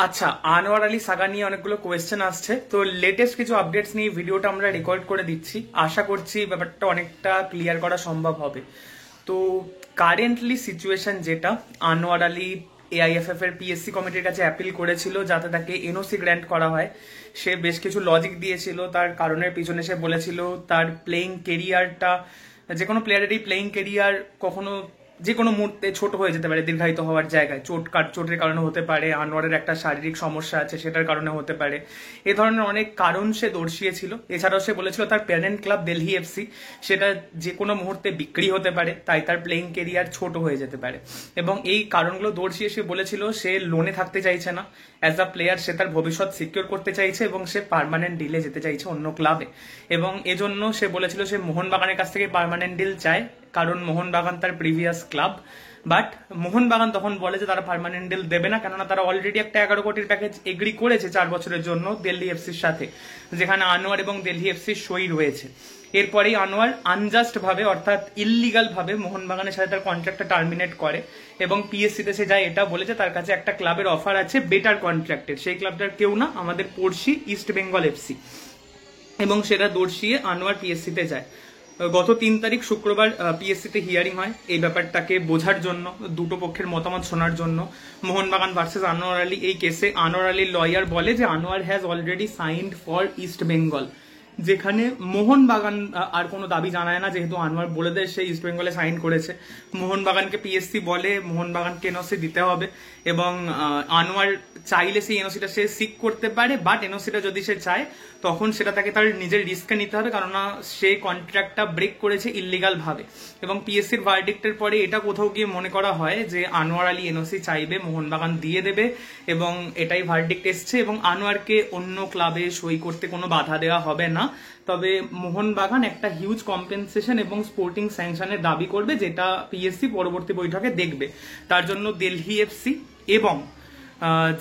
আচ্ছা, আনোয়ার আলী সাগা নিয়ে অনেকগুলো কোয়েশ্চেন আসছে, তো লেটেস্ট কিছু আপডেটস নিয়ে ভিডিওটা আমরা রেকর্ড করে দিচ্ছি। আশা করছি ব্যাপারটা অনেকটা ক্লিয়ার করা সম্ভব হবে। তো কারেন্টলি সিচুয়েশন যেটা, আনোয়ার আলী এআইএফএফ এর পিএসসি কমিটির কাছে অ্যাপিল করেছিল যাতে তাকে এনওসি গ্র্যান্ট করা হয়। সে বেশ কিছু লজিক দিয়েছিল, তার কারণের পিছনে সে বলেছিল তার প্লেইং কেরিয়ারটা, যে কোনো প্লেয়ারেরই প্লেইং কেরিয়ার কখনো যে কোনো মুহূর্তে ছোট হয়ে যেতে পারে দীর্ঘায়িত হওয়ার জায়গায়। চোটের কারণে হতে পারে, আনোয়ারের একটা শারীরিক সমস্যা আছে সেটার কারণে হতে পারে, এ ধরনের অনেক কারণ সে দর্শিয়েছিল। এছাড়াও সে বলেছিল তার প্যারেন্ট ক্লাব দিল্লি এফসি, সেটা যে কোনো মুহূর্তে বিক্রি হতে পারে, তাই তার প্লেইং কেরিয়ার ছোট হয়ে যেতে পারে। এবং এই কারণগুলো দর্শিয়ে সে বলেছিল সে লোনে থাকতে চাইছে না, অ্যাজ আ প্লেয়ার সে তার ভবিষ্যৎ সিকিউর করতে চাইছে এবং সে পার্মানেন্ট ডিলে যেতে চাইছে অন্য ক্লাবে। এবং এজন্য সে বলেছিল সে মোহনবাগানের কাছ থেকে পার্মানেন্ট ডিল চায়, কারণ মোহনবাগান তার প্রিভিয়াস ক্লাব। বাট মোহনবাগান তখন বলে যে তারা পার্মানেন্ট ডিল দেবে না, কেননা তারা অলরেডি একটা 11 কোটির প্যাকেজ এগ্রি করেছে 4 বছরের জন্য দিল্লি এফসির সাথে, যেখানে আনোয়ার এবং দিল্লি এফসির সই রয়েছে। এরপরেই আনোয়ার আনজাস্ট ভাবে, অর্থাৎ ইললিগাল ভাবে মোহনবাগানের সাথে তার কন্ট্রাক্টটা টার্মিনেট করে এবং পিএসসিতে সে যায় এটা বলেছে তার কাছে একটা ক্লাবের অফার আছে বেটার কন্ট্রাক্টের। সেই ক্লাবটার কেউ না, আমাদের পড়শি ইস্ট বেঙ্গল এফসি। এবং সেটা দর্শিয়ে আনোয়ার পিএসসিতে যায়। গত 3 তারিখ শুক্রবার পিএসসিতে হিয়ারিং হয় এই ব্যাপারটাকে বোঝার জন্য, দুটো পক্ষের মতামত শোনার জন্য। মোহনবাগান ভার্সেস আনোয়ার আলী এই কেসে আনোয়ার আলীর লয়ার বলে যে Anwar has already signed for east Bengal, যেখানে মোহনবাগান আর কোনো দাবি জানায় না, যেহেতু আনোয়ার বলে দেয় সে ইস্ট বেঙ্গলে সাইন করেছে। মোহনবাগানকে পিএসসি বলে মোহনবাগানকে এনওসি দিতে হবে এবং আনোয়ার চাইলে সেই এনওসিটা সে সিক করতে পারে, বাট এনওসিটা যদি সে চায় তখন সেটা তাকে তার নিজের রিস্কে নিতে হবে, কেননা সে কন্ট্রাক্টটা ব্রেক করেছে ইললিগাল ভাবে। এবং পিএসসির ভার্ডিক্টের পরে এটা কোথাও গিয়ে মনে করা হয় যে আনোয়ার আলী এনওসি চাইবে, মোহনবাগান দিয়ে দেবে, এবং এটাই ভার্ডিক্ট এসছে। এবং আনোয়ারকে অন্য ক্লাবে সই করতে কোনো বাধা দেওয়া হবে না, তবে মোহনবাগান একটা হিউজ কম্পেনসেশন এবং স্পোর্টিং স্যাংশনের দাবি করবে, যেটা পিএসসি পরবর্তী বৈঠকে দেখবে। তার জন্য দিল্লি এফসি এবং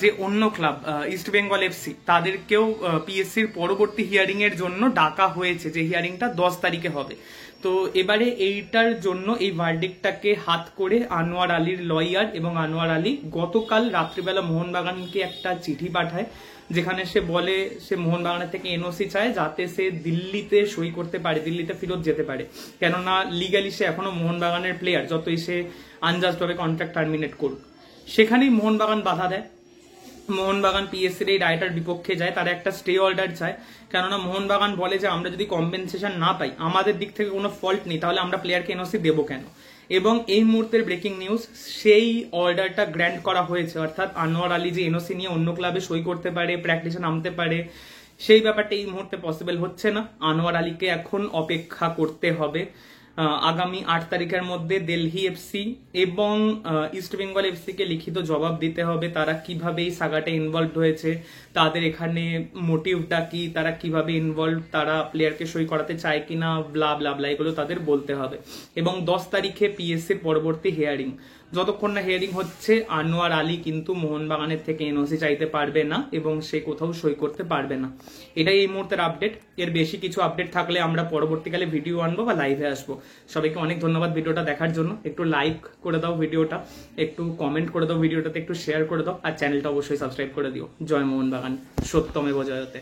যে অন্য ক্লাব ইস্ট বেঙ্গল এফসি তাদেরকেও পিএসসির পরবর্তী হিয়ারিং এর জন্য ডাকা হয়েছে, যে হিয়ারিংটা 10 তারিখে হবে। তো এবারে এইটার জন্য এই ভার্ডিক্টটাকে হাত করে আনোয়ার আলীর লয়ার এবং আনোয়ার আলী গতকাল রাত্রিবেলা মোহনবাগানকে একটা চিঠি পাঠায়, যেখানে সে বলে সে মোহনবাগানের থেকে এনওসি চায় যাতে সে দিল্লিতে সই করতে পারে, দিল্লিতে ফেরত যেতে পারে। কেননা লিগালি সে এখনো মোহনবাগানের প্লেয়ার, যতই সে আনজাস্ট ভাবে কন্ট্রাক্ট টার্মিনেট করুক। সেখানেই মোহনবাগান বাধা দেয়। মোহনবাগান পিএসসির এই রায়টার বিপক্ষে যায়, তারা একটা স্টে অর্ডার চায়। কেননা মোহনবাগান বলে যে আমরা যদি কম্পেনসেশন না পাই, আমাদের দিক থেকে কোনো ফল্ট নেই, তাহলে আমরা প্লেয়ারকে এনওসি দেবো কেন। এবং এই মুহূর্তের ব্রেকিং নিউজ, সেই অর্ডারটা গ্র্যান্ট করা হয়েছে, অর্থাৎ আনোয়ার আলী যে এনওসি নিয়ে অন্য ক্লাবে সই করতে পারে, প্র্যাকটিসে নামতে পারে, সেই ব্যাপারটা এই মুহূর্তে পসিবল হচ্ছে না। আনোয়ার আলীকে এখন অপেক্ষা করতে হবে আগামী 8 তারিখের মধ্যে দিল্লি এফসি এবং ইস্ট বেঙ্গল এফসি কে লিখিত জবাব দিতে হবে তারা কিভাবে এই সাগাটা ইনভলভ হয়েছে, তাদের এখানে মোটিভটা কি, তারা কিভাবে ইনভলভ, তারা প্লেয়ারকে সই করাতে চায় কিনা, ব্লা ব্লা ব্লা, এগুলো তাদের বলতে হবে। এবং 10 তারিখে পিএসসির পরবর্তী হিয়ারিং। যতক্ষণ না হিয়ারিং হচ্ছে আনোয়ার আলী কিন্তু মোহনবাগানের থেকে এনওসি চাইতে পারবে না এবং সে কোথাও সই করতে পারবে না। এটাই এই মুহূর্তের আপডেট। এর বেশি কিছু আপডেট থাকলে আমরা পরবর্তীকালে ভিডিও আনবো বা লাইভে আসবো। সবাইকে অনেক ধন্যবাদ ভিডিওটা দেখার জন্য। একটু লাইক করে দাও ভিডিওটা, একটু কমেন্ট করে দাও ভিডিওটাতে, একটু শেয়ার করে দাও, আর চ্যানেলটা অবশ্যই সাবস্ক্রাইব করে দিও। জয় মোহনবাগান, সত্যমেব জয়তে।